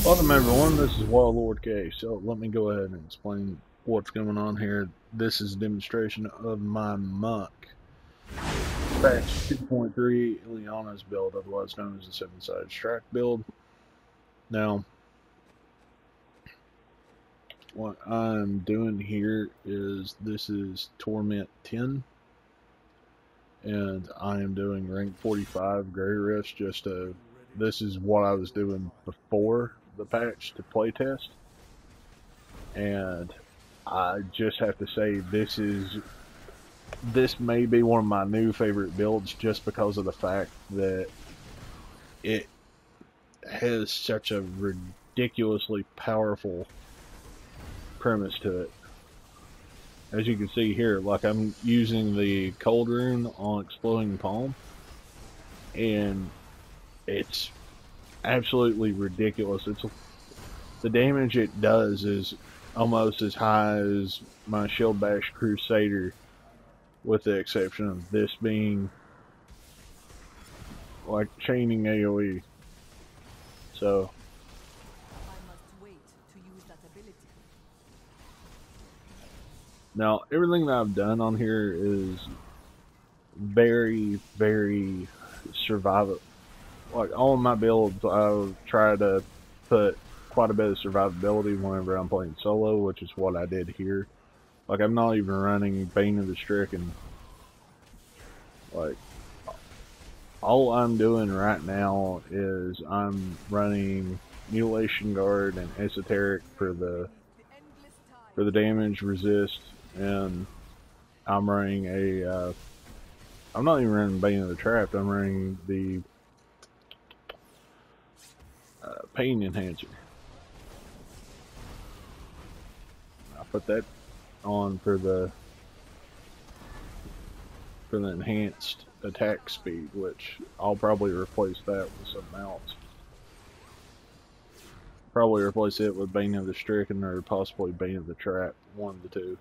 Welcome everyone, this is Lord K. So let me go ahead and explain what's going on here. This is a demonstration of my Monk patch 2.3 Uliana's build, otherwise known as the 7-sided strike build. Now, what I'm doing here is this is Torment 10, and I am doing rank 45 Gray Rifts. This is what I was doing before the patch to playtest, and I just have to say this may be one of my new favorite builds just because of the fact that it has such a ridiculously powerful premise to it. As you can see here, like I'm using the cold rune on Exploding Palm, and it's absolutely ridiculous. The damage it does is almost as high as my Shield Bash Crusader, with the exception of this being like chaining AoE. So now everything that I've done on here is very, very survival. Like all of my builds, I try to put quite a bit of survivability whenever I'm playing solo, which is what I did here. Like I'm not even running Bane of the Stricken. Like all I'm doing right now is I'm running Mutilation Guard and Esoteric for the damage resist, and I'm running I'm not even running Bane of the Trapped. I'm running the Pain Enhancer. I put that on for the enhanced attack speed, which I'll probably replace that with something else. Probably replace it with Bane of the Stricken or possibly Bane of the Trap, one of the two.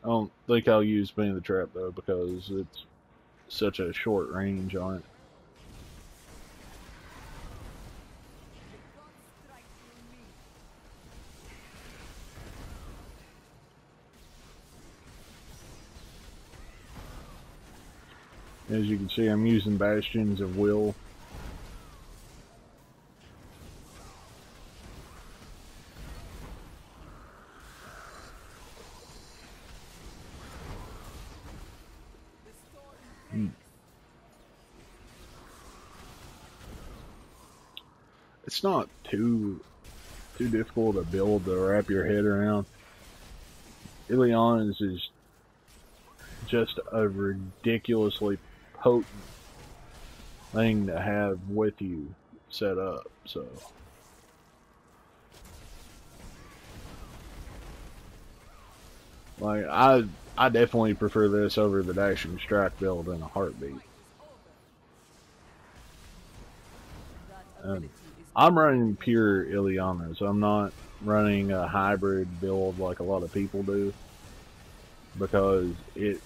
I don't think I'll use Bane of the Trap though, because it's such a short range on it. As you can see, I'm using Bastions of Will. It's not too difficult to build to wrap your head around. Uliana's is just a ridiculously potent thing to have with you set up. So like I definitely prefer this over the dashing strike build in a heartbeat. I'm running pure Uliana, so I'm not running a hybrid build like a lot of people do, because it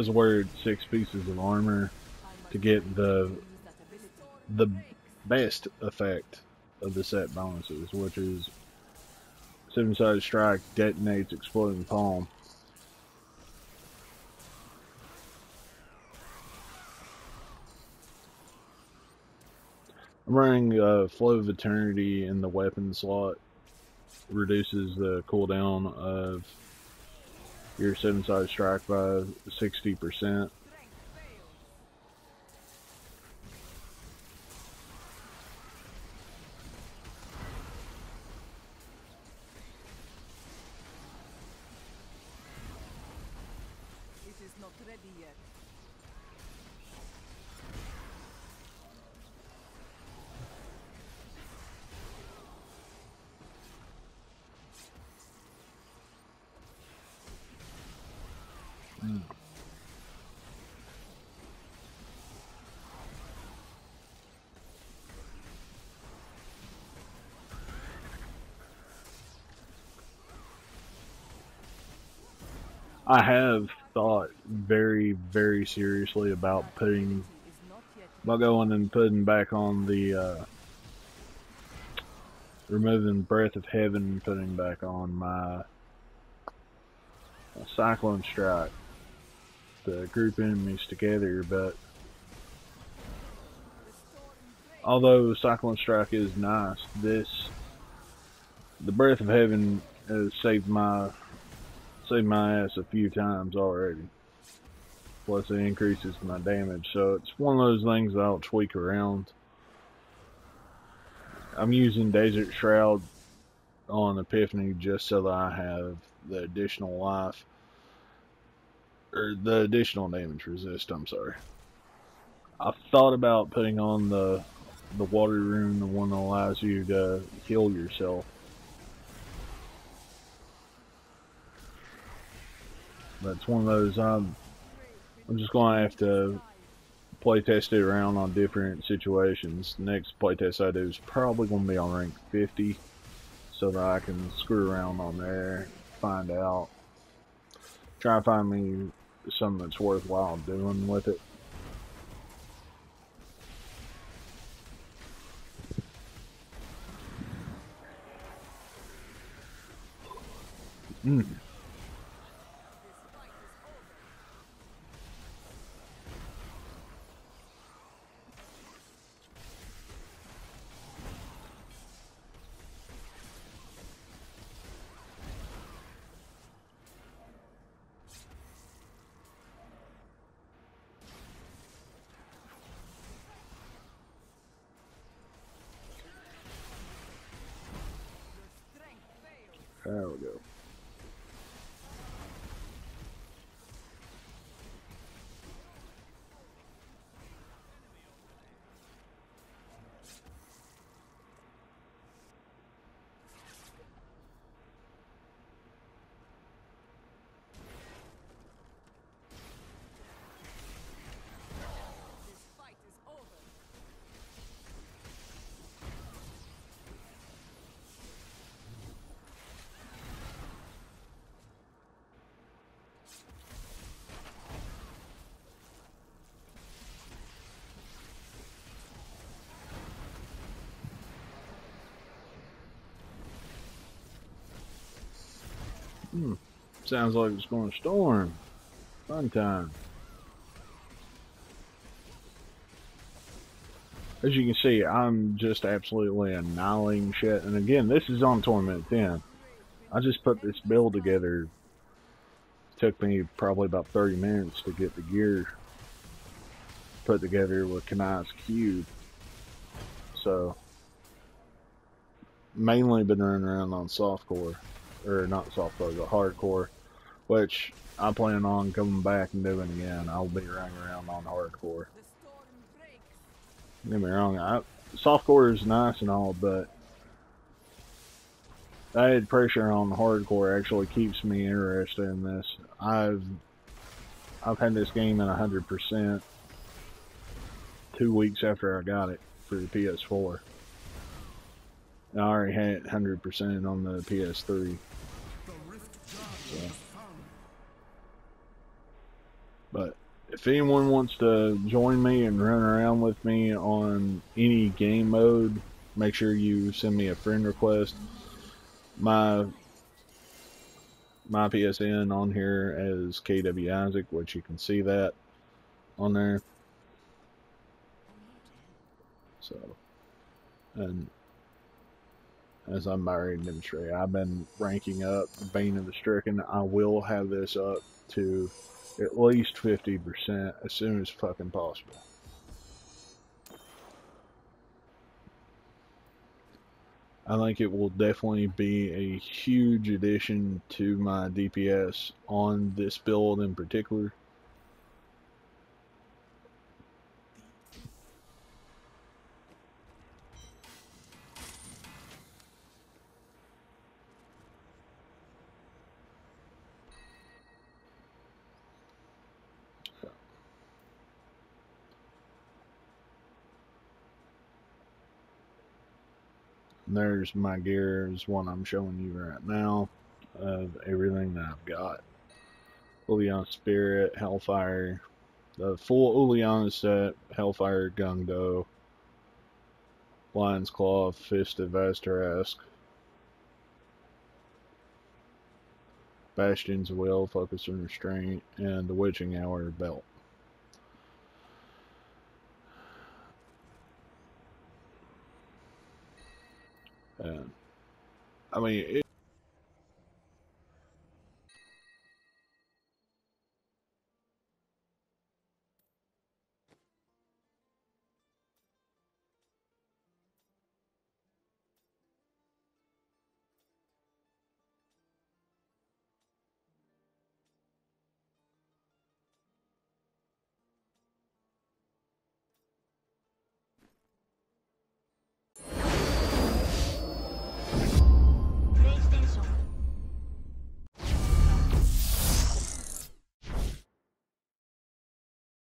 wear 6 pieces of armor to get the best effect of the set bonuses, which is 7-sided strike, detonates Exploding Palm. I'm running Flow of Eternity in the weapon slot. Reduces the cooldown of your 7-sided strike by 60%. It is not ready yet. I have thought very, very seriously about going and putting back on the, removing Breath of Heaven and putting back on my Cyclone Strike to group enemies together, but although Cyclone Strike is nice, the Breath of Heaven has saved my ass a few times already. Plus it increases my damage, so it's one of those things that I'll tweak around. I'm using Desert Shroud on Epiphany just so that I have the additional life, or the additional damage resist, I'm sorry. I've thought about putting on the water rune, the one that allows you to heal yourself. That's one of those I'm just going to have to playtest it around on different situations. Next playtest I do is probably going to be on rank 50, so that I can screw around on there, find out, try and find me something that's worthwhile doing with it. There we go. Sounds like it's going to storm. Fun time. As you can see, I'm just absolutely annihilating shit. And again, this is on Torment 10. I just put this build together. It took me probably about 30 minutes to get the gear put together with Kanai's Cube. So, mainly been running around on softcore. Or not softcore, but hardcore. Which I plan on coming back and doing again. I'll be running around on hardcore. Don't get me wrong, softcore is nice and all, but added pressure on hardcore actually keeps me interested in this. I've had this game at 100% 2 weeks after I got it for the PS4. I already had it 100% on the PS3. So. But if anyone wants to join me and run around with me on any game mode, make sure you send me a friend request. My PSN on here is KW Isaac, which you can see that on there. So, and as I'm married administrator, I've been ranking up Bane of the Stricken. I will have this up to at least 50% as soon as fucking possible. I think it will definitely be a huge addition to my DPS on this build in particular. There's my gear, is what I'm showing you right now of everything that I've got. Uliana Spirit, Hellfire, the full Uliana set, Hellfire Gungdo, Lion's Claw, Fist of Vastarask, Bastion's Will, Focus and Restraint, and the Witching Hour belt. I mean,